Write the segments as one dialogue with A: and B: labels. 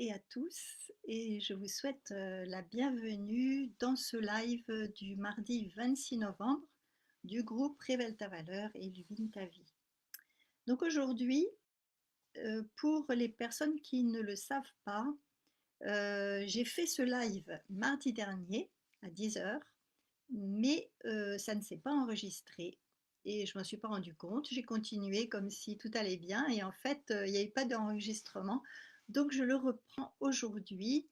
A: et à tous et je vous souhaite la bienvenue dans ce live du mardi 26 novembre du groupe Révèle ta valeur et illumine ta vie. Donc aujourd'hui, pour les personnes qui ne le savent pas, j'ai fait ce live mardi dernier à 10 h, mais ça ne s'est pas enregistré et je ne m'en suis pas rendu compte. J'ai continué comme si tout allait bien et en fait, il n'y avait pas d'enregistrement. Donc je le reprends aujourd'hui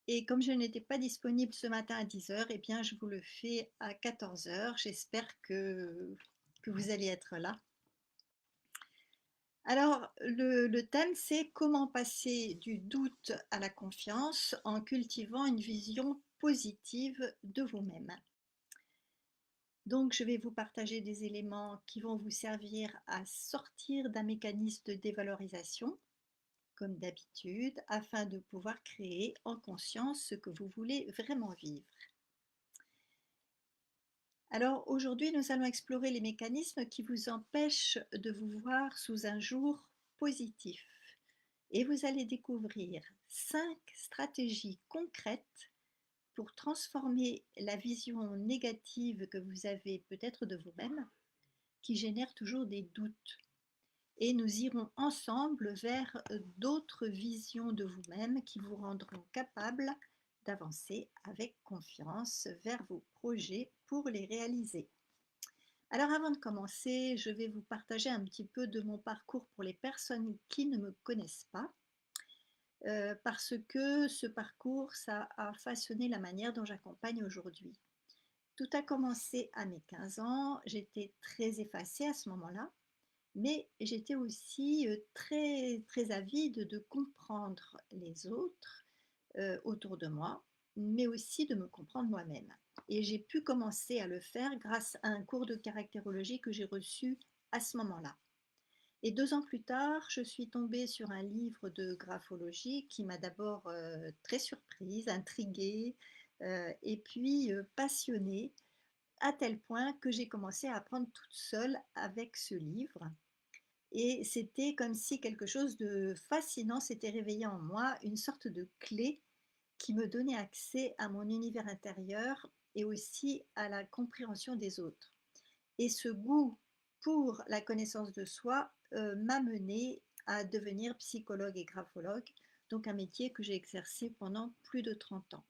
A: et comme je n'étais pas disponible ce matin à 10 h, eh bien je vous le fais à 14 h. J'espère que vous allez être là. Alors, le thème, c'est comment passer du doute à la confiance en cultivant une vision positive de vous-même. Donc, je vais vous partager des éléments qui vont vous servir à sortir d'un mécanisme de dévalorisation, comme d'habitude, afin de pouvoir créer en conscience ce que vous voulez vraiment vivre. Alors, aujourd'hui, nous allons explorer les mécanismes qui vous empêchent de vous voir sous un jour positif. Et vous allez découvrir 5 stratégies concrètes pour transformer la vision négative que vous avez peut-être de vous-même, qui génère toujours des doutes. Et nous irons ensemble vers d'autres visions de vous-même qui vous rendront capable d'avancer avec confiance vers vos projets pour les réaliser. Alors avant de commencer, je vais vous partager un petit peu de mon parcours pour les personnes qui ne me connaissent pas. Parce que ce parcours, ça a façonné la manière dont j'accompagne aujourd'hui. Tout a commencé à mes 15 ans, j'étais très effacée à ce moment-là, mais j'étais aussi très, très avide de comprendre les autres autour de moi, mais aussi de me comprendre moi-même. Et j'ai pu commencer à le faire grâce à un cours de caractérologie que j'ai reçu à ce moment-là. Et 2 ans plus tard, je suis tombée sur un livre de graphologie qui m'a d'abord très surprise, intriguée et puis passionnée, à tel point que j'ai commencé à apprendre toute seule avec ce livre. Et c'était comme si quelque chose de fascinant s'était réveillé en moi, une sorte de clé qui me donnait accès à mon univers intérieur et aussi à la compréhension des autres. Et ce goût pour la connaissance de soi m'a menée à devenir psychologue et graphologue, donc un métier que j'ai exercé pendant plus de 30 ans.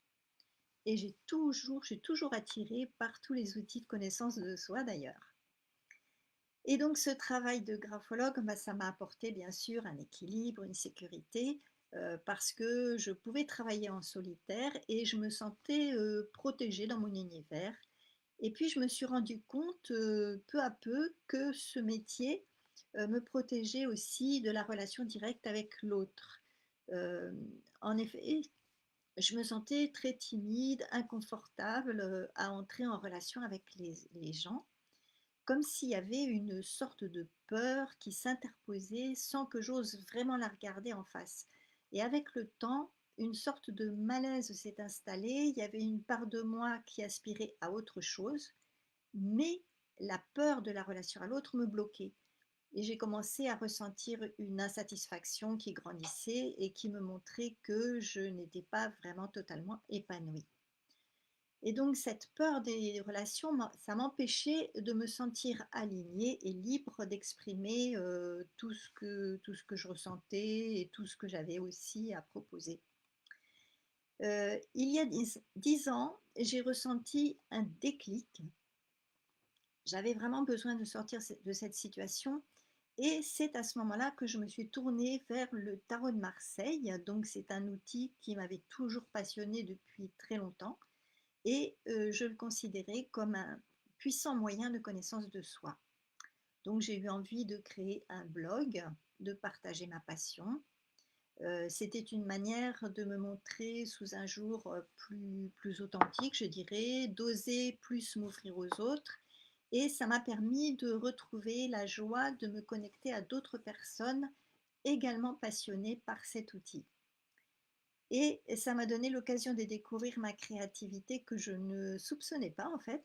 A: Et je suis toujours attirée par tous les outils de connaissance de soi d'ailleurs. Et donc ce travail de graphologue, bah, ça m'a apporté bien sûr un équilibre, une sécurité, parce que je pouvais travailler en solitaire et je me sentais protégée dans mon univers. Et puis je me suis rendu compte peu à peu que ce métier me protégeait aussi de la relation directe avec l'autre. Euh, En effet, je me sentais très timide, inconfortable à entrer en relation avec les gens, comme s'il y avait une sorte de peur qui s'interposait sans que j'ose vraiment la regarder en face. Et avec le temps, une sorte de malaise s'est installé, il y avait une part de moi qui aspirait à autre chose, mais la peur de la relation à l'autre me bloquait. Et j'ai commencé à ressentir une insatisfaction qui grandissait et qui me montrait que je n'étais pas vraiment totalement épanouie. Et donc cette peur des relations, ça m'empêchait de me sentir alignée et libre d'exprimer tout ce que je ressentais et tout ce que j'avais aussi à proposer. Il y a 10 ans, j'ai ressenti un déclic. J'avais vraiment besoin de sortir de cette situation et c'est à ce moment-là que je me suis tournée vers le tarot de Marseille. Donc c'est un outil qui m'avait toujours passionnée depuis très longtemps et je le considérais comme un puissant moyen de connaissance de soi. Donc j'ai eu envie de créer un blog, de partager ma passion. C'était une manière de me montrer sous un jour plus authentique, je dirais, d'oser plus m'ouvrir aux autres. Et ça m'a permis de retrouver la joie de me connecter à d'autres personnes également passionnées par cet outil. Et ça m'a donné l'occasion de découvrir ma créativité que je ne soupçonnais pas en fait.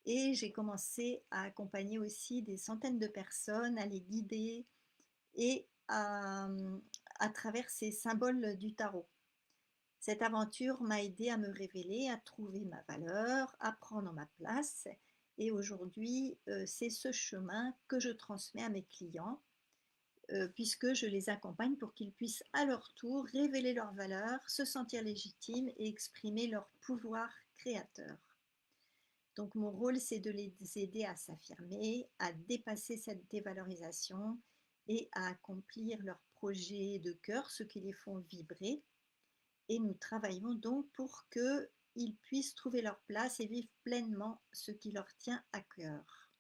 A: Et j'ai commencé à accompagner aussi des centaines de personnes, à les guider et à travers ces symboles du tarot. Cette aventure m'a aidé à me révéler, à trouver ma valeur, à prendre ma place. Et aujourd'hui, c'est ce chemin que je transmets à mes clients, puisque je les accompagne pour qu'ils puissent à leur tour révéler leur valeur, se sentir légitimes et exprimer leur pouvoir créateur. Donc mon rôle, c'est de les aider à s'affirmer, à dépasser cette dévalorisation et à accomplir leurs projets de cœur, ceux qui les font vibrer. Et nous travaillons donc pour qu'ils puissent trouver leur place et vivre pleinement ce qui leur tient à cœur.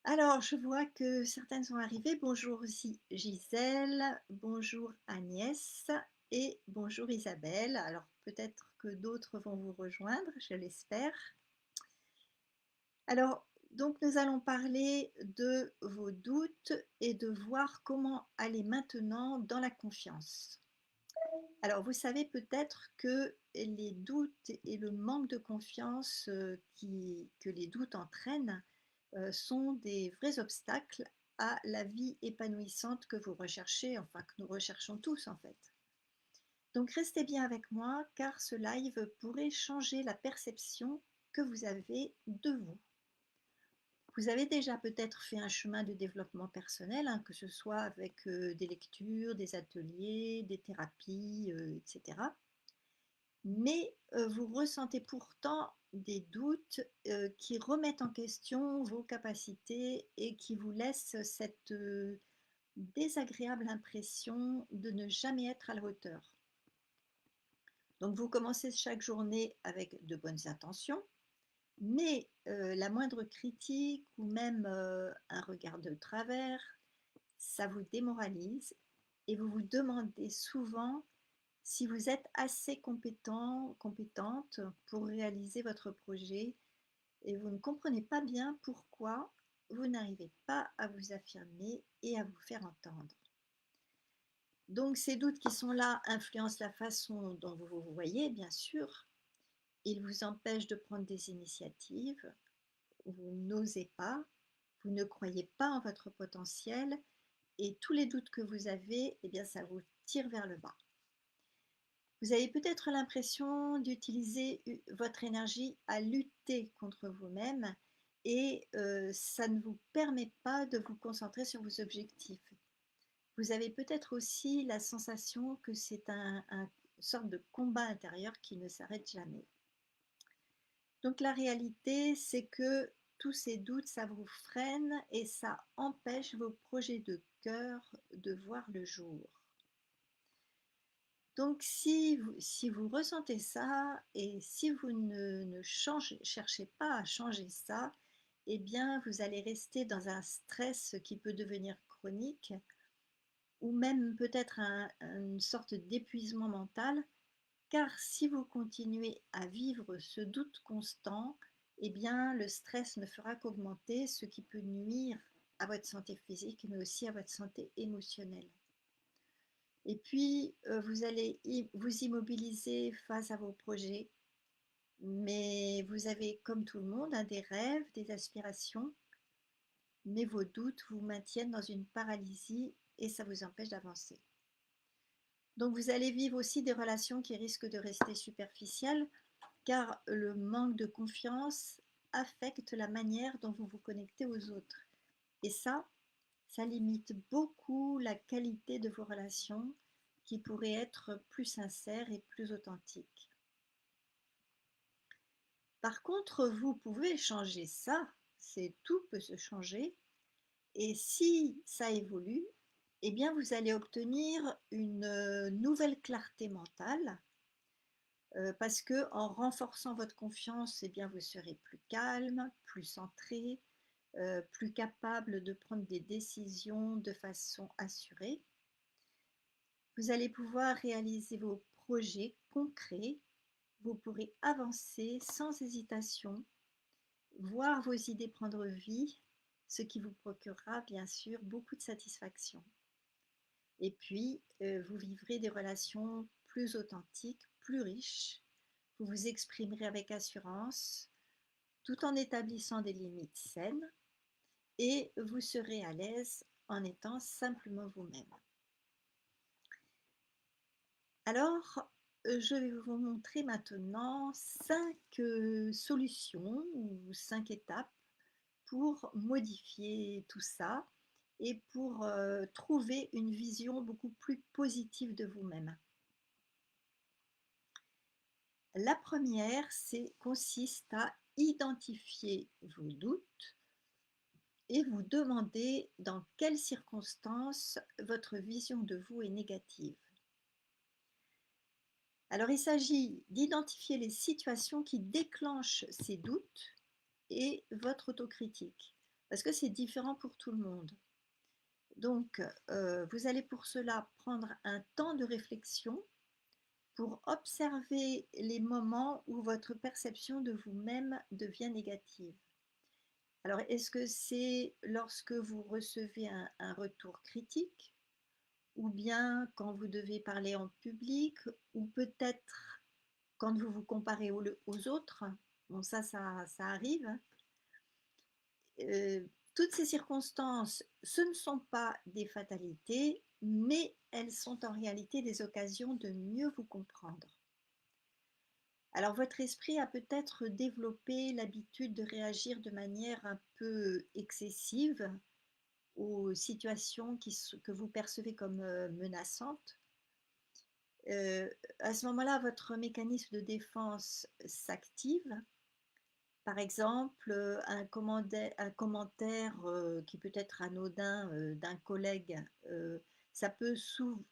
A: Alors, je vois que certaines sont arrivées. Bonjour Gisèle, bonjour Agnès et bonjour Isabelle. Alors, peut-être que d'autres vont vous rejoindre, je l'espère. Alors, donc nous allons parler de vos doutes et de voir comment aller maintenant dans la confiance. Alors, vous savez peut-être que les doutes et le manque de confiance que les doutes entraînent sont des vrais obstacles à la vie épanouissante que vous recherchez, enfin que nous recherchons tous en fait. Donc restez bien avec moi car ce live pourrait changer la perception que vous avez de vous. Vous avez déjà peut-être fait un chemin de développement personnel, hein, que ce soit avec des lectures, des ateliers, des thérapies, etc. Mais vous ressentez pourtant des doutes qui remettent en question vos capacités et qui vous laissent cette désagréable impression de ne jamais être à la hauteur. Donc vous commencez chaque journée avec de bonnes intentions, mais la moindre critique ou même un regard de travers, ça vous démoralise et vous vous demandez souvent si vous êtes assez compétent, compétente pour réaliser votre projet et vous ne comprenez pas bien pourquoi vous n'arrivez pas à vous affirmer et à vous faire entendre. Donc ces doutes qui sont là influencent la façon dont vous vous voyez, bien sûr. Ils vous empêchent de prendre des initiatives, vous n'osez pas, vous ne croyez pas en votre potentiel et tous les doutes que vous avez, eh bien, ça vous tire vers le bas. Vous avez peut-être l'impression d'utiliser votre énergie à lutter contre vous-même et ça ne vous permet pas de vous concentrer sur vos objectifs. Vous avez peut-être aussi la sensation que c'est une sorte de combat intérieur qui ne s'arrête jamais. Donc la réalité, c'est que tous ces doutes, ça vous freine et ça empêche vos projets de cœur de voir le jour. Donc si vous ressentez ça et si vous ne cherchez pas à changer ça, eh bien vous allez rester dans un stress qui peut devenir chronique ou même peut-être une sorte d'épuisement mental, car si vous continuez à vivre ce doute constant, eh bien le stress ne fera qu'augmenter, ce qui peut nuire à votre santé physique, mais aussi à votre santé émotionnelle. Et puis, vous allez vous immobiliser face à vos projets, mais vous avez, comme tout le monde, hein, des rêves, des aspirations, mais vos doutes vous maintiennent dans une paralysie et ça vous empêche d'avancer. Donc, vous allez vivre aussi des relations qui risquent de rester superficielles, car le manque de confiance affecte la manière dont vous vous connectez aux autres. Et ça limite beaucoup la qualité de vos relations qui pourraient être plus sincères et plus authentiques. Par contre, vous pouvez changer ça, tout peut se changer. Et si ça évolue, eh bien vous allez obtenir une nouvelle clarté mentale parce que en renforçant votre confiance, eh bien vous serez plus calme, plus centré, plus capable de prendre des décisions de façon assurée. Vous allez pouvoir réaliser vos projets concrets, vous pourrez avancer sans hésitation, voir vos idées prendre vie, ce qui vous procurera bien sûr beaucoup de satisfaction. Et puis, vous vivrez des relations plus authentiques, plus riches, vous vous exprimerez avec assurance, tout en établissant des limites saines, et vous serez à l'aise en étant simplement vous-même. Alors, je vais vous montrer maintenant 5 solutions ou 5 étapes pour modifier tout ça et pour, trouver une vision beaucoup plus positive de vous-même. La première, c'est consiste à identifier vos doutes et vous demander dans quelles circonstances votre vision de vous est négative. Alors, il s'agit d'identifier les situations qui déclenchent ces doutes et votre autocritique, parce que c'est différent pour tout le monde. Donc, vous allez pour cela prendre un temps de réflexion pour observer les moments où votre perception de vous-même devient négative. Alors, est-ce que c'est lorsque vous recevez un retour critique, ou bien quand vous devez parler en public, ou peut-être quand vous vous comparez aux autres? Bon, ça arrive, hein. Toutes ces circonstances, ce ne sont pas des fatalités, mais elles sont en réalité des occasions de mieux vous comprendre. Alors votre esprit a peut-être développé l'habitude de réagir de manière un peu excessive aux situations que vous percevez comme menaçantes. À ce moment-là, votre mécanisme de défense s'active. Par exemple, un commentaire qui peut être anodin d'un collègue, ça peut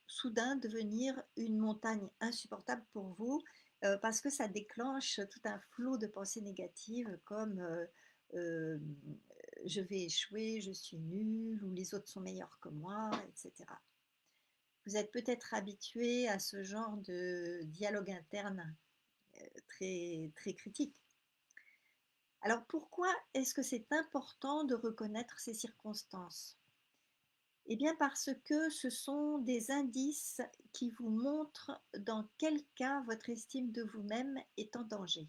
A: soudain devenir une montagne insupportable pour vous, parce que ça déclenche tout un flot de pensées négatives comme euh, je vais échouer, je suis nulle, ou les autres sont meilleurs que moi, etc. Vous êtes peut-être habitué à ce genre de dialogue interne très, très critique. Alors pourquoi est-ce que c'est important de reconnaître ces circonstances? Eh bien parce que ce sont des indices qui vous montrent dans quel cas votre estime de vous-même est en danger.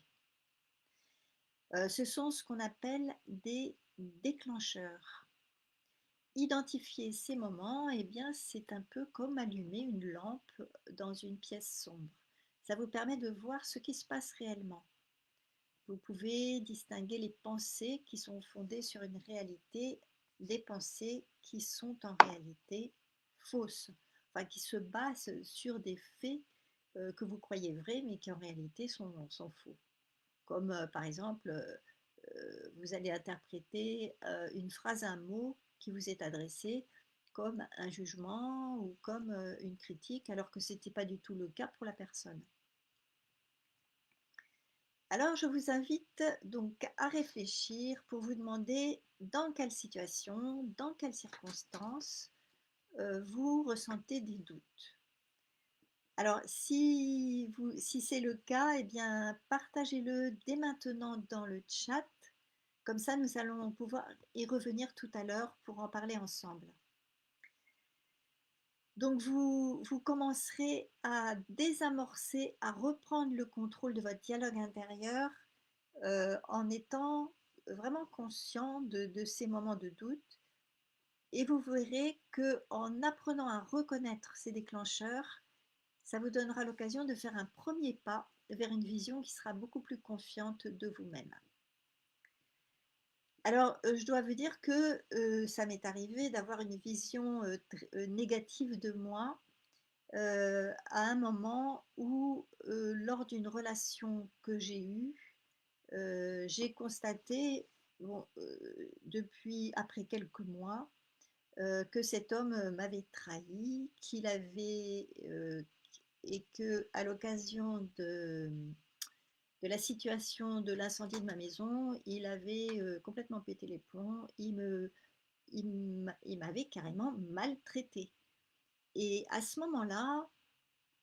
A: Ce sont ce qu'on appelle des déclencheurs. Identifier ces moments, eh bien c'est un peu comme allumer une lampe dans une pièce sombre. Ça vous permet de voir ce qui se passe réellement. Vous pouvez distinguer les pensées qui sont fondées sur une réalité des pensées qui sont en réalité fausses, enfin qui se basent sur des faits que vous croyez vrais mais qui en réalité sont faux. Comme par exemple, vous allez interpréter une phrase, un mot qui vous est adressé comme un jugement ou comme une critique alors que ce n'était pas du tout le cas pour la personne. Alors, je vous invite donc à réfléchir pour vous demander dans quelle situation, dans quelles circonstances vous ressentez des doutes. Alors, si c'est le cas, eh bien, partagez-le dès maintenant dans le chat. Comme ça, nous allons pouvoir y revenir tout à l'heure pour en parler ensemble. Donc, vous commencerez à désamorcer, à reprendre le contrôle de votre dialogue intérieur en étant vraiment conscient de ces moments de doute. Et vous verrez qu'en apprenant à reconnaître ces déclencheurs, ça vous donnera l'occasion de faire un premier pas vers une vision qui sera beaucoup plus confiante de vous-même. Alors, je dois vous dire que ça m'est arrivé d'avoir une vision négative de moi à un moment où, lors d'une relation que j'ai eue, j'ai constaté, bon, depuis après quelques mois, que cet homme m'avait trahi, qu'il avait et que à l'occasion de la situation de l'incendie de ma maison, il avait complètement pété les plombs. Il m'avait carrément maltraité. Et à ce moment-là,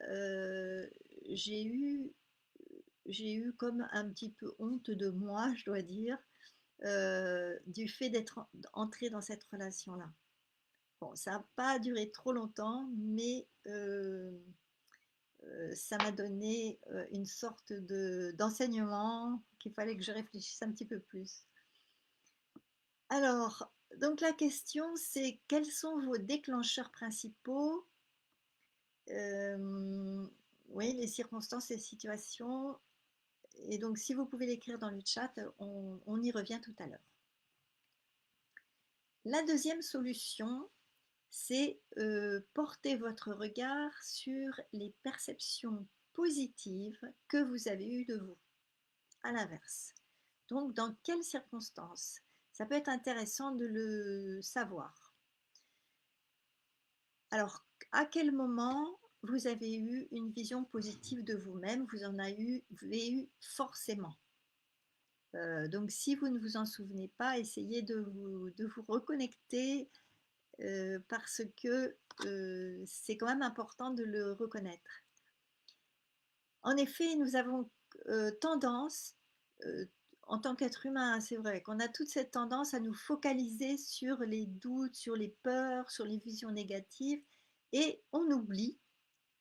A: euh, j'ai eu j'ai eu comme un petit peu honte de moi, je dois dire, du fait d'être entrée dans cette relation-là. Bon, ça n'a pas duré trop longtemps, mais ça m'a donné une sorte d'enseignement qu'il fallait que je réfléchisse un petit peu plus. Alors, donc la question, c'est quels sont vos déclencheurs principaux? Oui, les circonstances et situations. Et donc, si vous pouvez l'écrire dans le chat, on y revient tout à l'heure. La deuxième solution, c'est porter votre regard sur les perceptions positives que vous avez eues de vous, à l'inverse. Donc, dans quelles circonstances? Ça peut être intéressant de le savoir. Alors, à quel moment vous avez eu une vision positive de vous-même? Vous avez eu forcément. Donc, si vous ne vous en souvenez pas, essayez de vous reconnecter parce que c'est quand même important de le reconnaître. En effet, nous avons tendance, euh, en tant qu'être humain, c'est vrai, qu'on a toute cette tendance à nous focaliser sur les doutes, sur les peurs, sur les visions négatives, et on oublie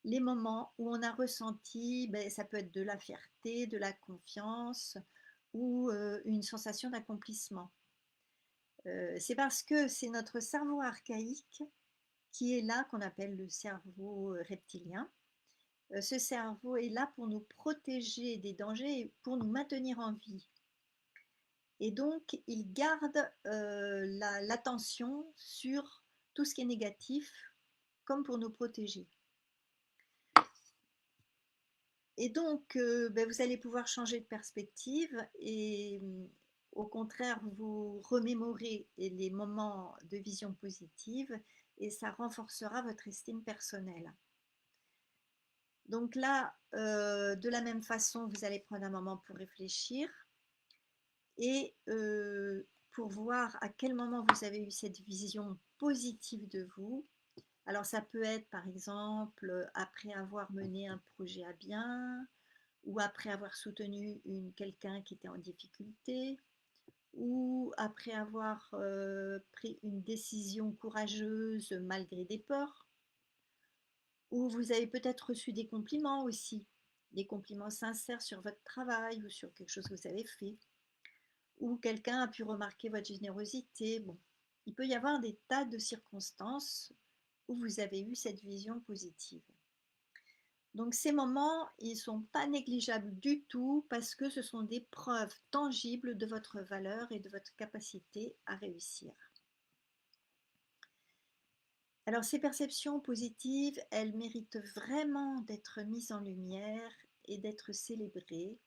A: les moments où on a ressenti, ben, ça peut être de la fierté, de la confiance ou une sensation d'accomplissement. C'est parce que c'est notre cerveau archaïque qui est là, qu'on appelle le cerveau reptilien. Ce cerveau est là pour nous protéger des dangers et pour nous maintenir en vie. Et donc, il garde l'attention sur tout ce qui est négatif, comme pour nous protéger. Et donc, ben, vous allez pouvoir changer de perspective et au contraire, vous remémorez les moments de vision positive et ça renforcera votre estime personnelle. Donc là, de la même façon, vous allez prendre un moment pour réfléchir et pour voir à quel moment vous avez eu cette vision positive de vous. Alors ça peut être par exemple après avoir mené un projet à bien, ou après avoir soutenu quelqu'un qui était en difficulté, ou après avoir pris une décision courageuse malgré des peurs, ou vous avez peut-être reçu des compliments aussi, des compliments sincères sur votre travail ou sur quelque chose que vous avez fait, ou quelqu'un a pu remarquer votre générosité. Bon, il peut y avoir des tas de circonstances où vous avez eu cette vision positive. Donc ces moments, ils ne sont pas négligeables du tout parce que ce sont des preuves tangibles de votre valeur et de votre capacité à réussir. Alors ces perceptions positives, elles méritent vraiment d'être mises en lumière et d'être célébrées.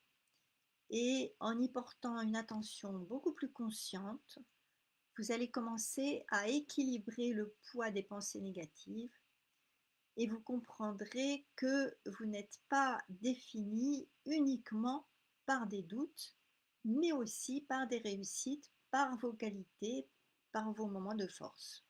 A: Et en y portant une attention beaucoup plus consciente, vous allez commencer à équilibrer le poids des pensées négatives et vous comprendrez que vous n'êtes pas défini uniquement par des doutes, mais aussi par des réussites, par vos qualités, par vos moments de force.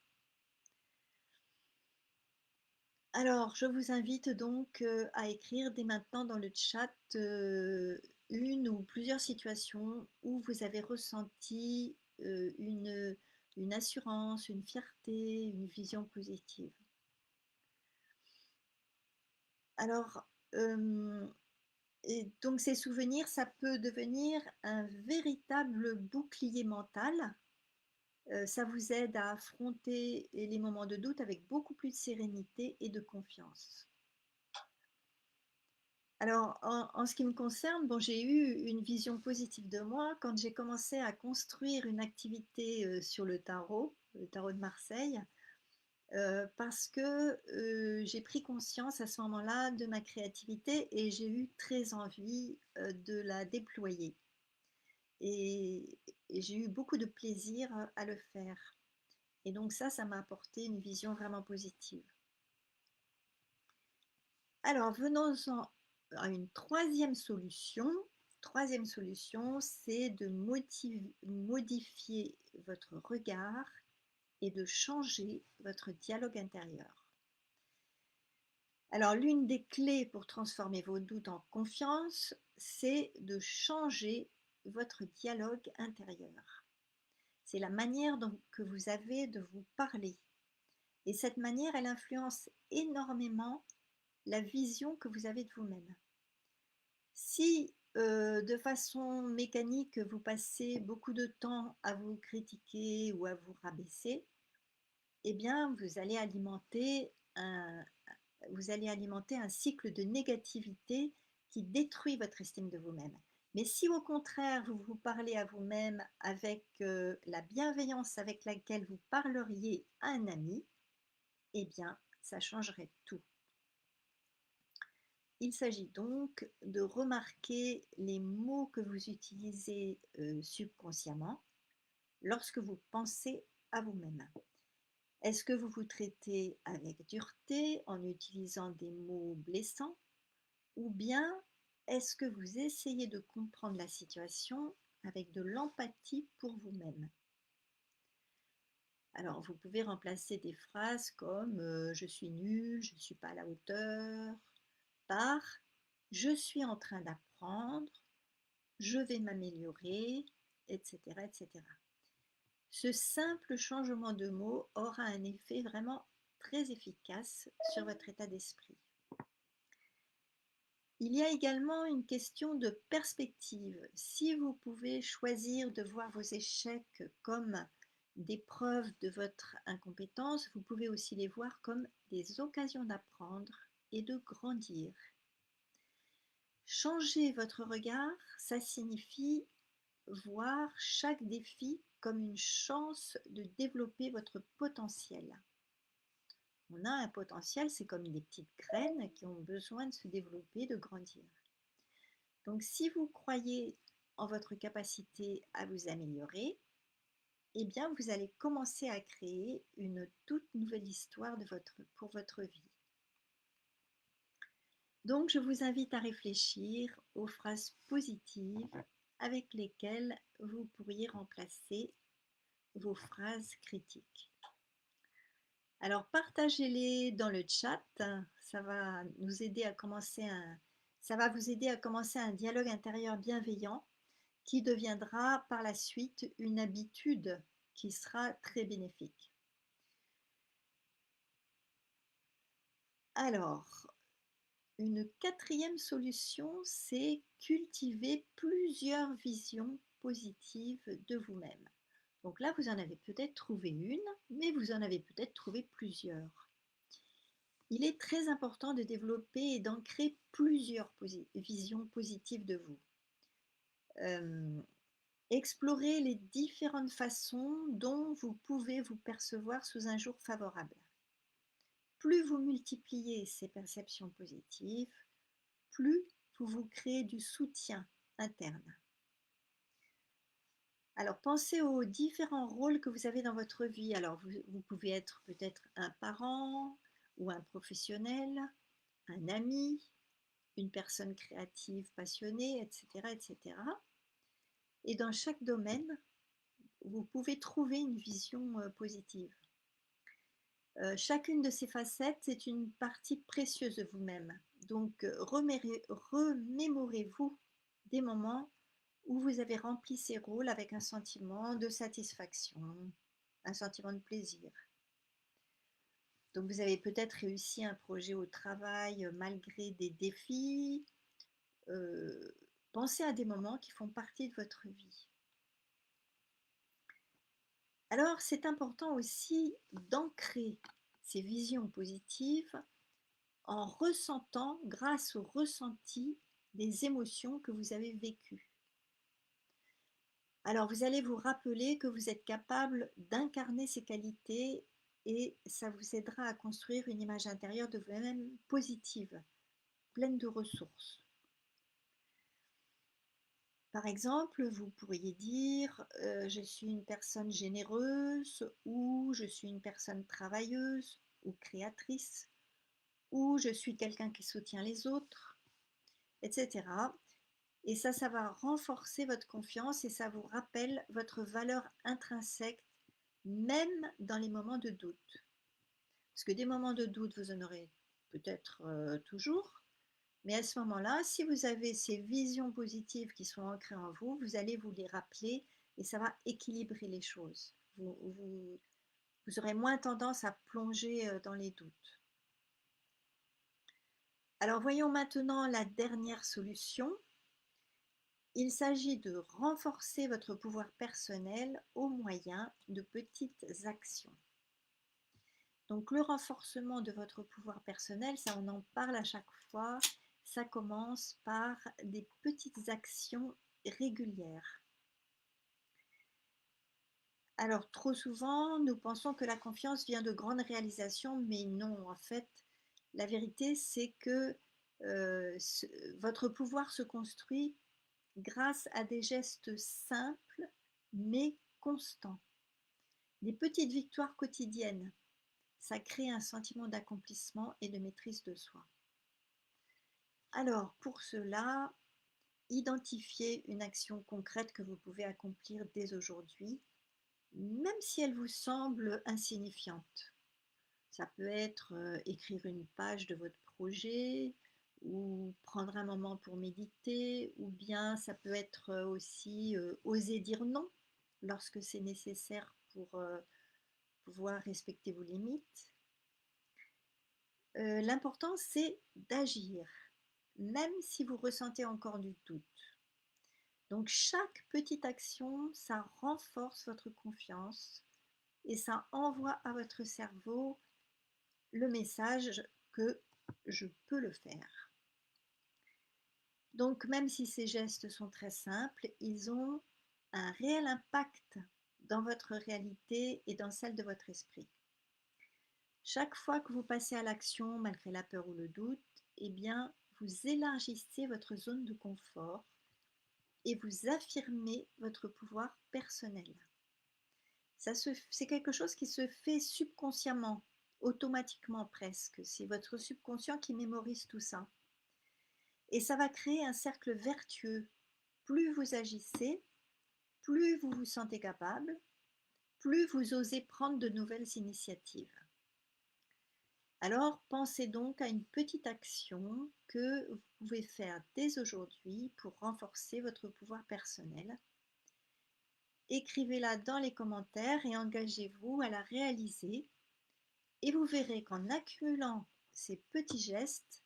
A: Alors, je vous invite donc à écrire dès maintenant dans le chat une ou plusieurs situations où vous avez ressenti une assurance, une fierté, une vision positive. Alors, et donc ces souvenirs, ça peut devenir un véritable bouclier mental. Ça vous aide à affronter les moments de doute avec beaucoup plus de sérénité et de confiance. Alors, en ce qui me concerne, bon, j'ai eu une vision positive de moi quand j'ai commencé à construire une activité sur le tarot de Marseille, parce que j'ai pris conscience à ce moment-là de ma créativité et j'ai eu très envie de la déployer. Et, et j'ai eu beaucoup de plaisir à le faire. Et donc ça m'a apporté une vision vraiment positive. Alors, venons-en à une troisième solution. Troisième solution, c'est de modifier votre regard et de changer votre dialogue intérieur. Alors, l'une des clés pour transformer vos doutes en confiance, c'est de changer votre dialogue intérieur. C'est la manière que vous avez de vous parler. Et cette manière, elle influence énormément la vision que vous avez de vous-même. Si de façon mécanique, vous passez beaucoup de temps à vous critiquer ou à vous rabaisser, eh bien, vous allez alimenter vous allez alimenter un cycle de négativité qui détruit votre estime de vous-même. Mais si au contraire, vous vous parlez à vous-même avec la bienveillance avec laquelle vous parleriez à un ami, eh bien, ça changerait tout. Il s'agit donc de remarquer les mots que vous utilisez subconsciemment lorsque vous pensez à vous-même. Est-ce que vous vous traitez avec dureté en utilisant des mots blessants ou bien est-ce que vous essayez de comprendre la situation avec de l'empathie pour vous-même? Alors, vous pouvez remplacer des phrases comme je suis nul, je ne suis pas à la hauteur, par je suis en train d'apprendre, je vais m'améliorer, etc., etc. Ce simple changement de mots aura un effet vraiment très efficace sur votre état d'esprit. Il y a également une question de perspective. Si vous pouvez choisir de voir vos échecs comme des preuves de votre incompétence, vous pouvez aussi les voir comme des occasions d'apprendre et de grandir. Changer votre regard, ça signifie voir chaque défi comme une chance de développer votre potentiel. On a un potentiel, c'est comme des petites graines qui ont besoin de se développer, de grandir. Donc si vous croyez en votre capacité à vous améliorer, eh bien vous allez commencer à créer une toute nouvelle histoire pour votre vie. Donc je vous invite à réfléchir aux phrases positives avec lesquelles vous pourriez remplacer vos phrases critiques. Alors partagez-les dans le chat, ça va nous aider à commencer ça va vous aider à commencer un dialogue intérieur bienveillant qui deviendra par la suite une habitude qui sera très bénéfique. Alors, une quatrième solution, c'est cultiver plusieurs visions positives de vous-même. Donc là, vous en avez peut-être trouvé une, mais vous en avez peut-être trouvé plusieurs. Il est très important de développer et d'ancrer plusieurs visions positives de vous. Explorez les différentes façons dont vous pouvez vous percevoir sous un jour favorable. Plus vous multipliez ces perceptions positives, plus vous vous créez du soutien interne. Alors pensez aux différents rôles que vous avez dans votre vie. Alors vous pouvez être peut-être un parent ou un professionnel, un ami, une personne créative passionnée, etc., etc. Et dans chaque domaine, vous pouvez trouver une vision positive. Chacune de ces facettes est une partie précieuse de vous-même. Donc remémorez-vous des moments où vous avez rempli ces rôles avec un sentiment de satisfaction, un sentiment de plaisir. Donc vous avez peut-être réussi un projet au travail malgré des défis. Pensez à des moments qui font partie de votre vie. Alors c'est important aussi d'ancrer ces visions positives en ressentant, grâce au ressenti, des émotions que vous avez vécues. Alors vous allez vous rappeler que vous êtes capable d'incarner ces qualités et ça vous aidera à construire une image intérieure de vous-même positive, pleine de ressources. Par exemple, vous pourriez dire je suis une personne généreuse ou je suis une personne travailleuse ou créatrice ou je suis quelqu'un qui soutient les autres, etc. Et ça va renforcer votre confiance et ça vous rappelle votre valeur intrinsèque, même dans les moments de doute. Parce que des moments de doute, vous en aurez peut-être toujours, mais à ce moment-là, si vous avez ces visions positives qui sont ancrées en vous, vous allez vous les rappeler et ça va équilibrer les choses. Vous aurez moins tendance à plonger dans les doutes. Alors voyons maintenant la dernière solution. Il s'agit de renforcer votre pouvoir personnel au moyen de petites actions. Donc le renforcement de votre pouvoir personnel, ça on en parle à chaque fois, ça commence par des petites actions régulières. Alors trop souvent, nous pensons que la confiance vient de grandes réalisations, mais non, en fait, la vérité c'est que ce votre pouvoir se construit grâce à des gestes simples mais constants. Des petites victoires quotidiennes, ça crée un sentiment d'accomplissement et de maîtrise de soi. Alors, pour cela, identifiez une action concrète que vous pouvez accomplir dès aujourd'hui, même si elle vous semble insignifiante. Ça peut être écrire une page de votre projet, ou prendre un moment pour méditer, ou bien ça peut être aussi oser dire non lorsque c'est nécessaire pour pouvoir respecter vos limites. L'important, c'est d'agir, même si vous ressentez encore du doute. Donc chaque petite action, ça renforce votre confiance et ça envoie à votre cerveau le message que je peux le faire. Donc même si ces gestes sont très simples, ils ont un réel impact dans votre réalité et dans celle de votre esprit. Chaque fois que vous passez à l'action malgré la peur ou le doute, eh bien, vous élargissez votre zone de confort et vous affirmez votre pouvoir personnel. C'est quelque chose qui se fait subconsciemment, automatiquement presque. C'est votre subconscient qui mémorise tout ça. Et ça va créer un cercle vertueux. Plus vous agissez, plus vous vous sentez capable, plus vous osez prendre de nouvelles initiatives. Alors, pensez donc à une petite action que vous pouvez faire dès aujourd'hui pour renforcer votre pouvoir personnel. Écrivez-la dans les commentaires et engagez-vous à la réaliser. Et vous verrez qu'en accumulant ces petits gestes,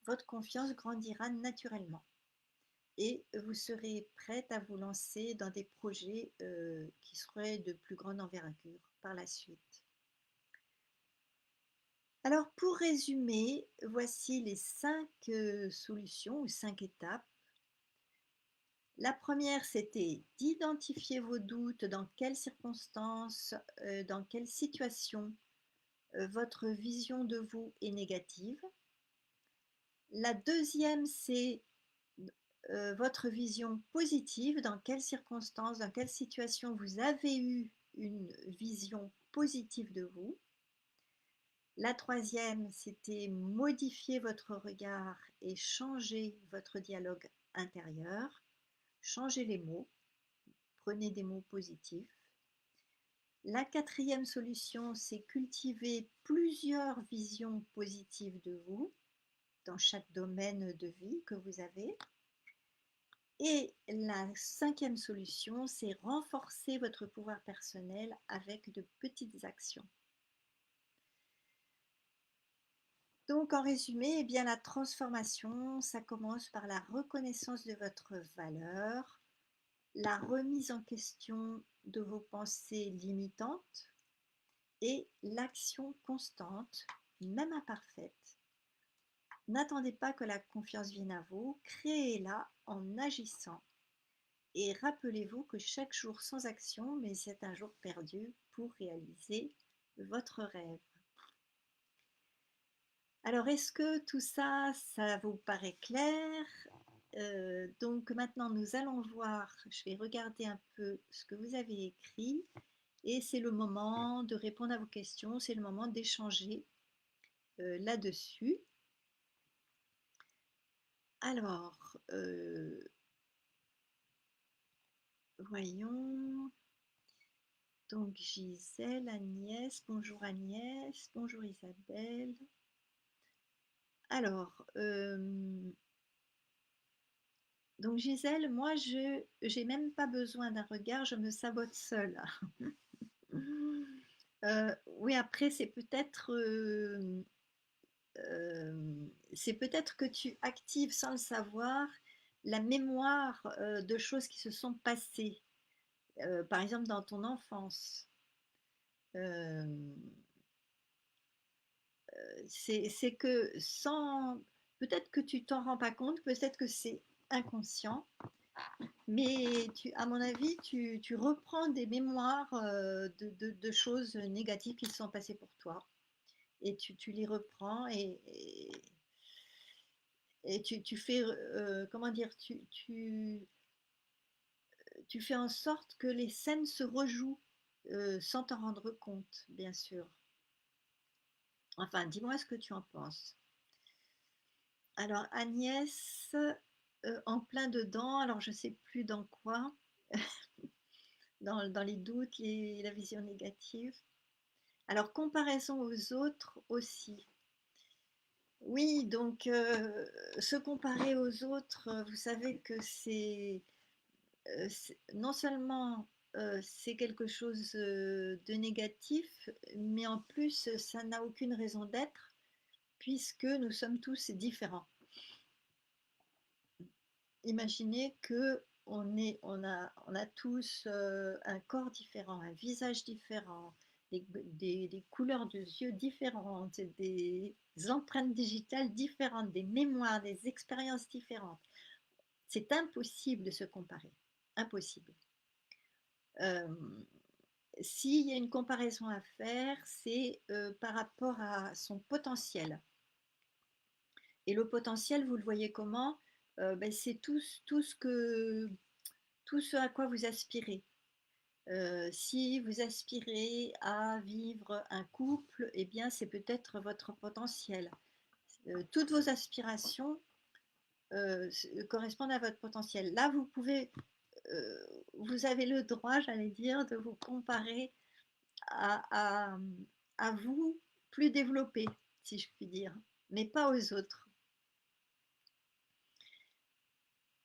A: votre confiance grandira naturellement. Et vous serez prête à vous lancer dans des projets qui seraient de plus grande envergure par la suite. Alors pour résumer, voici les 5 solutions ou 5 étapes. La première, c'était d'identifier vos doutes, dans quelles circonstances, dans quelle situation votre vision de vous est négative. La deuxième, c'est votre vision positive, dans quelles circonstances, dans quelle situation vous avez eu une vision positive de vous. La troisième, c'était modifier votre regard et changer votre dialogue intérieur. Changez les mots, prenez des mots positifs. La quatrième solution, c'est cultiver plusieurs visions positives de vous dans chaque domaine de vie que vous avez. Et la cinquième solution, c'est renforcer votre pouvoir personnel avec de petites actions. Donc en résumé, eh bien, la transformation, ça commence par la reconnaissance de votre valeur, la remise en question de vos pensées limitantes et l'action constante, même imparfaite. N'attendez pas que la confiance vienne à vous, créez-la en agissant. Et rappelez-vous que chaque jour sans action, mais c'est un jour perdu pour réaliser votre rêve. Alors, est-ce que tout ça, ça vous paraît clair? Donc maintenant, nous allons voir, je vais regarder un peu ce que vous avez écrit et c'est le moment de répondre à vos questions, c'est le moment d'échanger là-dessus. Alors, voyons. Donc Gisèle, Agnès, bonjour Agnès, bonjour Isabelle. Alors, donc Gisèle, moi je j'ai même pas besoin d'un regard, je me sabote seule. Oui, après c'est peut-être que tu actives sans le savoir la mémoire de choses qui se sont passées, par exemple dans ton enfance. Euh, c'est que sans, peut-être que tu t'en rends pas compte, peut-être que c'est inconscient, mais à mon avis, tu reprends des mémoires de choses négatives qui se sont passées pour toi. Et tu les reprends et tu fais, comment dire, tu fais en sorte que les scènes se rejouent sans t'en rendre compte, bien sûr. Enfin, dis-moi ce que tu en penses. Alors, Agnès, en plein dedans, alors je ne sais plus dans quoi, dans les doutes, la vision négative. Alors, comparaison aux autres aussi. Oui, donc se comparer aux autres, vous savez que non seulement c'est quelque chose de négatif, mais en plus ça n'a aucune raison d'être puisque nous sommes tous différents. Imaginez que on a tous un corps différent, un visage différent, des couleurs de yeux différentes, des empreintes digitales différentes, des mémoires, des expériences différentes. C'est impossible de se comparer. Impossible. Euh, S'il y a une comparaison à faire, c'est par rapport à son potentiel. Et le potentiel, vous le voyez comment? Ben, c'est tout ce à quoi vous aspirez. Si vous aspirez à vivre un couple, eh bien, c'est peut-être votre potentiel. Toutes vos aspirations correspondent à votre potentiel. Là, euh, vous avez le droit, j'allais dire, de vous comparer à, à, à vous plus développé, si je puis dire, mais pas aux autres.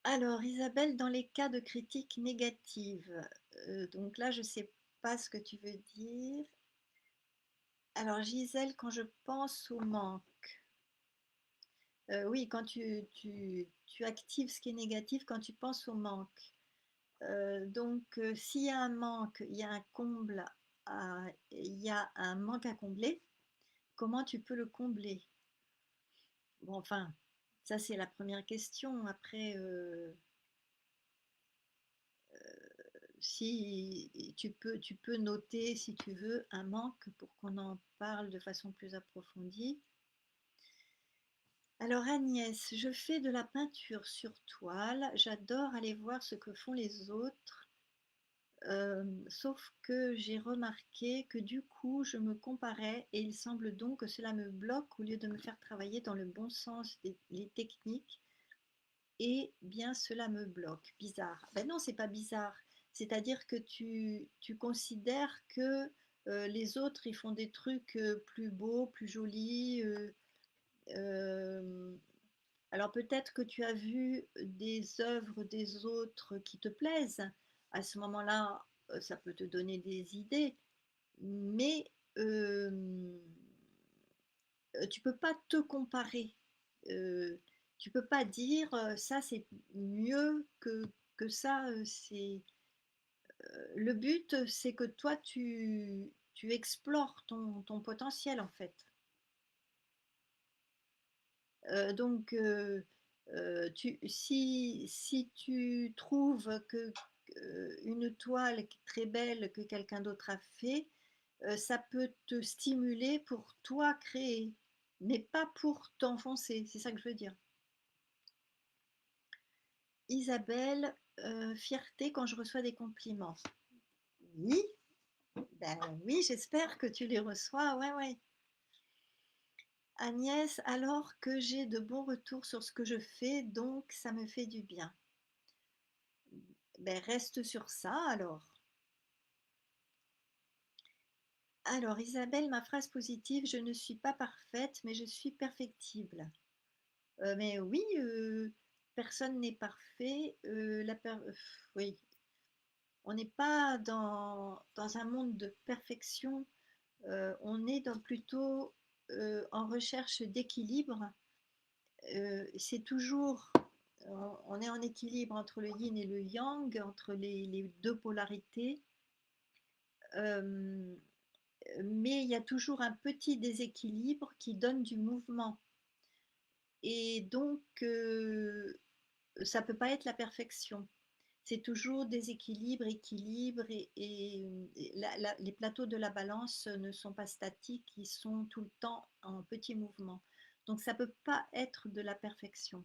A: Alors, Isabelle, dans les cas de critique négative, donc là, je ne sais pas ce que tu veux dire. Alors, Gisèle, quand je pense au manque, oui, quand tu actives ce qui est négatif, quand tu penses au manque. Donc, s'il y a un manque, il y a un comble, il y a un manque à combler, comment tu peux le combler? Bon, enfin, ça c'est la première question. Après, si tu peux noter, si tu veux, un manque pour qu'on en parle de façon plus approfondie. Alors Agnès, je fais de la peinture sur toile. J'adore aller voir ce que font les autres. Sauf que j'ai remarqué que du coup, je me comparais et il semble donc que cela me bloque au lieu de me faire travailler dans le bon sens les techniques. Et bien cela me bloque. Bizarre. Ben non, c'est pas bizarre. C'est-à-dire que tu considères que les autres, ils font des trucs plus beaux, plus jolis. Euh, alors peut-être que tu as vu des œuvres des autres qui te plaisent. À ce moment-là, ça peut te donner des idées. Mais tu peux pas te comparer. Euh, tu peux pas dire ça c'est mieux que ça. Le but, c'est que toi tu explores ton potentiel en fait. Donc si tu trouves que une toile qui est très belle que quelqu'un d'autre a fait, ça peut te stimuler pour toi créer, mais pas pour t'enfoncer. C'est ça que je veux dire. Isabelle, fierté quand je reçois des compliments. Oui, ben oui, j'espère que tu les reçois. Ouais, ouais. Agnès, alors que j'ai de bons retours sur ce que je fais, donc ça me fait du bien. Ben reste sur ça alors. Alors Isabelle, ma phrase positive, je ne suis pas parfaite, mais je suis perfectible. Mais oui, personne n'est parfait. Oui, on n'est pas dans un monde de perfection. On est plutôt en recherche d'équilibre. C'est toujours, on est en équilibre entre le yin et le yang, entre les deux polarités. Euh, mais il y a toujours un petit déséquilibre qui donne du mouvement. Et donc, ça ne peut pas être la perfection. C'est toujours déséquilibre, équilibre, et les plateaux de la balance ne sont pas statiques, ils sont tout le temps en petit mouvement. Donc ça ne peut pas être de la perfection.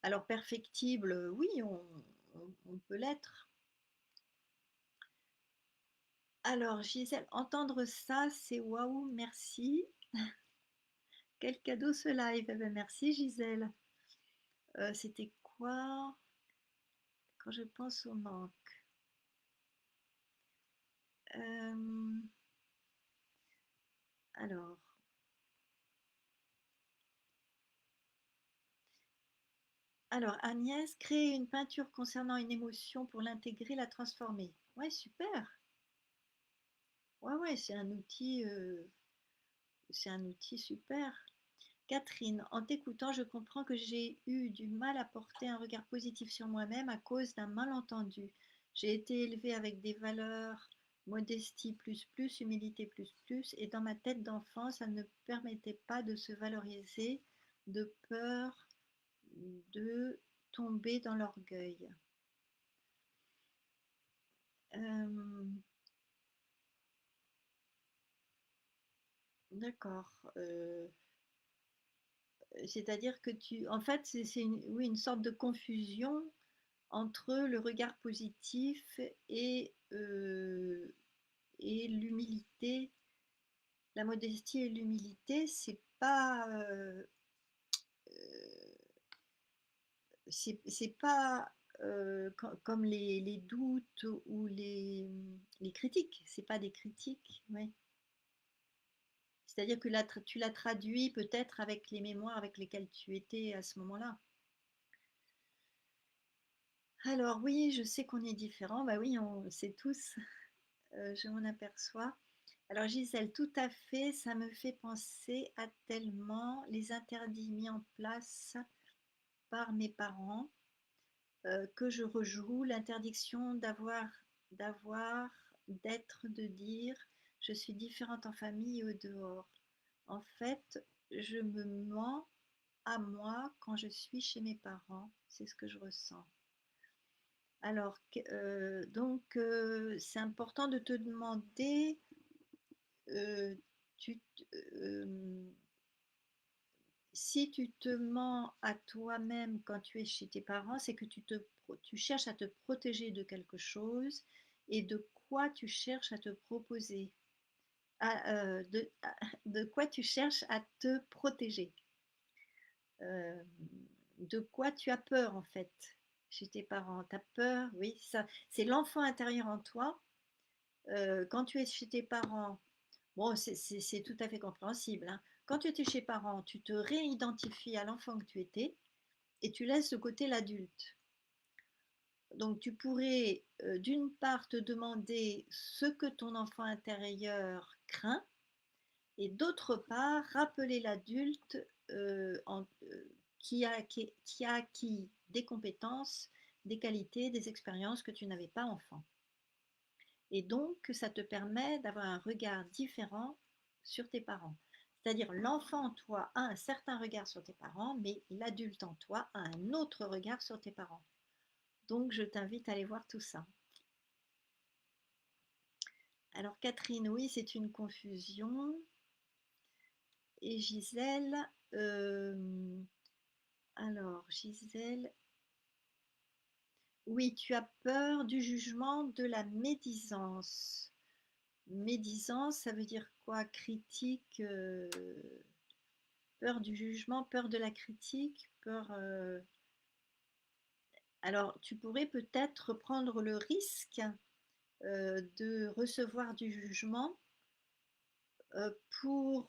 A: Alors perfectible, oui, on peut l'être. Alors Gisèle, entendre ça, c'est waouh, merci. Quel cadeau ce live. Eh ben, merci Gisèle. C'était quoi quand je pense au manque? Euh, alors, alors, Agnès, créer une peinture concernant une émotion pour l'intégrer, la transformer. Ouais, super. Ouais, ouais, c'est un outil super. Catherine, en t'écoutant, je comprends que j'ai eu du mal à porter un regard positif sur moi-même à cause d'un malentendu. J'ai été élevée avec des valeurs modestie plus plus, humilité plus plus, et dans ma tête d'enfant, ça ne permettait pas de se valoriser de peur de tomber dans l'orgueil. Euh, d'accord. C'est-à-dire que en fait, c'est oui, une sorte de confusion entre le regard positif et l'humilité. La modestie et l'humilité, c'est pas comme les doutes ou les critiques. C'est pas des critiques, ouais. C'est-à-dire que là, tu l'as traduit peut-être avec les mémoires avec lesquelles tu étais à ce moment-là. Alors oui, je sais qu'on est différents. Bah oui, on le sait tous. Je m'en aperçois. Alors Gisèle, tout à fait, ça me fait penser à tellement les interdits mis en place par mes parents que je rejoue l'interdiction d'avoir, d'être, de dire je suis différente en famille et au dehors. En fait, je me mens à moi quand je suis chez mes parents, c'est ce que je ressens. Alors, c'est important de te demander, euh, tu, euh, si tu te mens à toi-même quand tu es chez tes parents, c'est que tu cherches à te protéger de quelque chose et de quoi tu cherches à te proposer, de quoi tu cherches à te protéger. Euh, de quoi tu as peur en fait chez tes parents. Tu as peur, oui, ça, c'est l'enfant intérieur en toi. Quand tu es chez tes parents, bon, c'est tout à fait compréhensible, hein. Quand tu étais chez tes parents, tu te réidentifies à l'enfant que tu étais et tu laisses de côté l'adulte. Donc tu pourrais d'une part te demander ce que ton enfant intérieur craint et d'autre part rappeler l'adulte qui a acquis des compétences, des qualités, des expériences que tu n'avais pas enfant. Et donc, ça te permet d'avoir un regard différent sur tes parents. C'est-à-dire, l'enfant en toi a un certain regard sur tes parents, mais l'adulte en toi a un autre regard sur tes parents. Donc, je t'invite à aller voir tout ça. Alors, Catherine, oui, c'est une confusion. Et Gisèle, alors, Gisèle, oui, tu as peur du jugement, de la médisance. Médisance, ça veut dire quoi? Critique, peur du jugement, peur de la critique, peur. Alors, tu pourrais peut-être prendre le risque de recevoir du jugement euh, pour.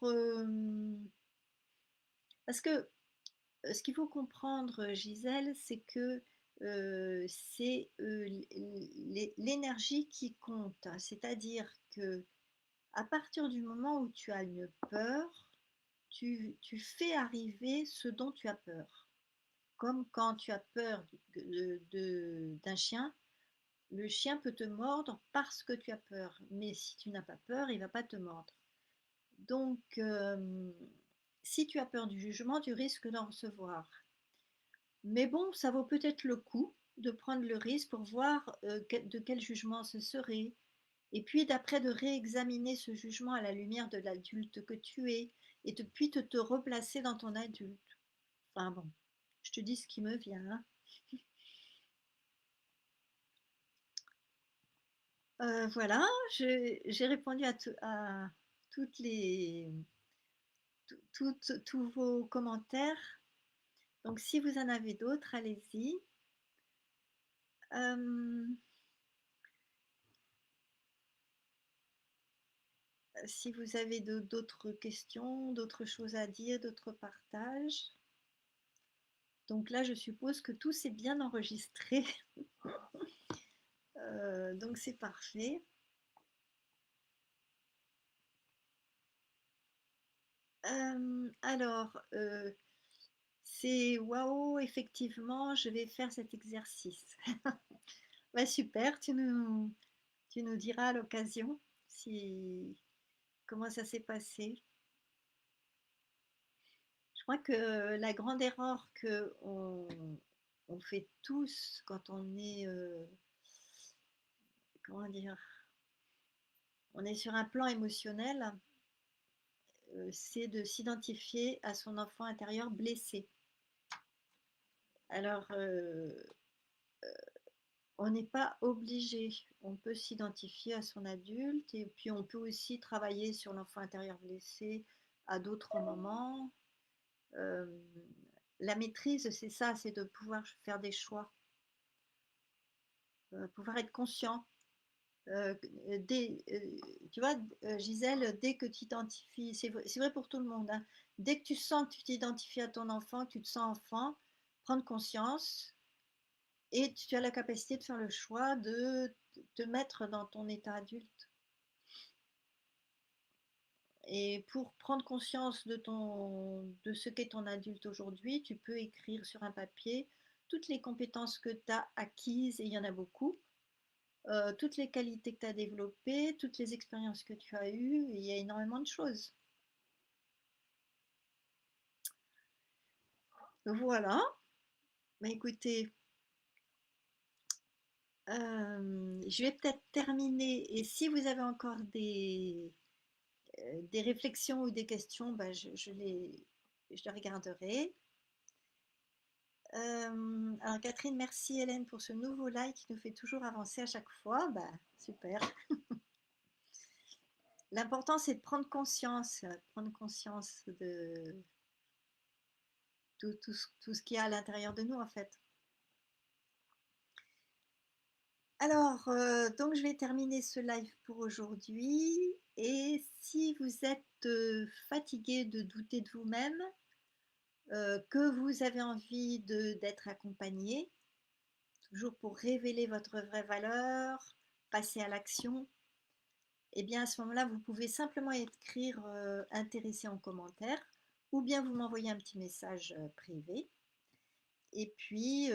A: Parce que ce qu'il faut comprendre, Gisèle, c'est que c'est l'énergie qui compte. C'est-à-dire que à partir du moment où tu as une peur, tu fais arriver ce dont tu as peur. Comme quand tu as peur d'un chien, Le chien peut te mordre parce que tu as peur, mais si tu n'as pas peur, il ne va pas te mordre. Donc, si tu as peur du jugement, tu risques d'en recevoir. Mais bon, ça vaut peut-être le coup de prendre le risque pour voir de quel jugement ce serait. Et puis d'après de réexaminer ce jugement à la lumière de l'adulte que tu es, et puis de te replacer dans ton adulte. Enfin bon, je te dis ce qui me vient, hein. Voilà, j'ai répondu à toutes les, tous vos commentaires. Donc si vous en avez d'autres, allez-y. Euh, si vous avez d'autres questions, d'autres choses à dire, d'autres partages. Donc là, je suppose que tout s'est bien enregistré. Donc c'est parfait. Alors, c'est waouh, effectivement, je vais faire cet exercice. Bah, super, tu nous diras à l'occasion si, comment ça s'est passé. Je crois que la grande erreur que on fait tous quand on est, comment dire, on est sur un plan émotionnel, c'est de s'identifier à son enfant intérieur blessé. Alors, on n'est pas obligé. On peut s'identifier à son adulte et puis on peut aussi travailler sur l'enfant intérieur blessé à d'autres moments. Euh, la maîtrise, c'est ça, c'est de pouvoir faire des choix, pouvoir être conscient. Euh, tu vois, Gisèle, dès que tu t'identifies, c'est vrai pour tout le monde, hein, dès que tu sens que tu t'identifies à ton enfant, que tu te sens enfant, prendre conscience et tu as la capacité de faire le choix de te mettre dans ton état adulte. Et pour prendre conscience de ce qu'est ton adulte aujourd'hui, tu peux écrire sur un papier toutes les compétences que tu as acquises, et il y en a beaucoup, toutes les qualités que tu as développées, toutes les expériences que tu as eues, et il y a énormément de choses. Voilà, bah, écoutez, je vais peut-être terminer, et si vous avez encore des réflexions ou des questions, bah, je les regarderai. Alors Catherine, merci Hélène pour ce nouveau like qui nous fait toujours avancer à chaque fois. Bah, super. L'important c'est de prendre conscience de tout ce qu'il y a à l'intérieur de nous en fait. Alors, donc je vais terminer ce live pour aujourd'hui. Et si vous êtes fatigué de douter de vous-même, que vous avez envie d'être accompagné, toujours pour révéler votre vraie valeur, passer à l'action, et bien à ce moment-là, vous pouvez simplement écrire intéressé en commentaire ou bien vous m'envoyez un petit message privé. Et puis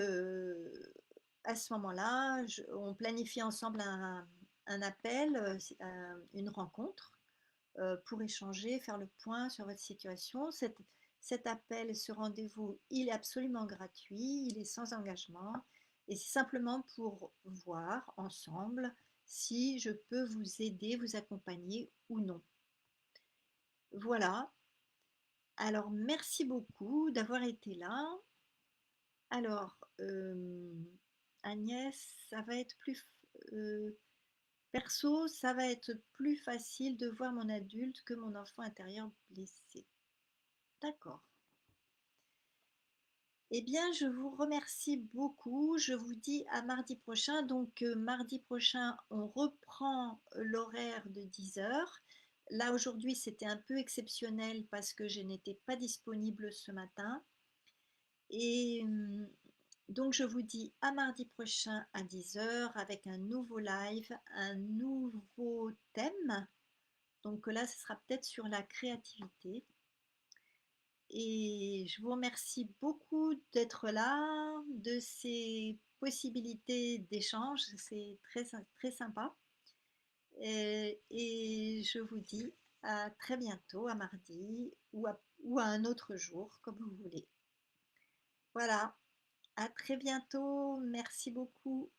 A: à ce moment-là, on planifie ensemble un appel, une rencontre pour échanger, faire le point sur votre situation. Cet appel, ce rendez-vous, il est absolument gratuit, il est sans engagement et c'est simplement pour voir ensemble si je peux vous aider, vous accompagner ou non. Voilà. Alors, merci beaucoup d'avoir été là. Alors, Agnès, ça va être plus perso, ça va être plus facile de voir mon adulte que mon enfant intérieur blessé. D'accord. Eh bien, je vous remercie beaucoup. Je vous dis à mardi prochain. Donc, mardi prochain, on reprend l'horaire de 10 heures. Là, aujourd'hui, c'était un peu exceptionnel parce que je n'étais pas disponible ce matin. Et donc, je vous dis à mardi prochain à 10 heures avec un nouveau live, un nouveau thème. Donc là, ce sera peut-être sur la créativité. et je vous remercie beaucoup d'être là, de ces possibilités d'échange, c'est très sympa. Et je vous dis à très bientôt, à mardi ou à un autre jour, comme vous voulez. Voilà, à très bientôt, merci beaucoup.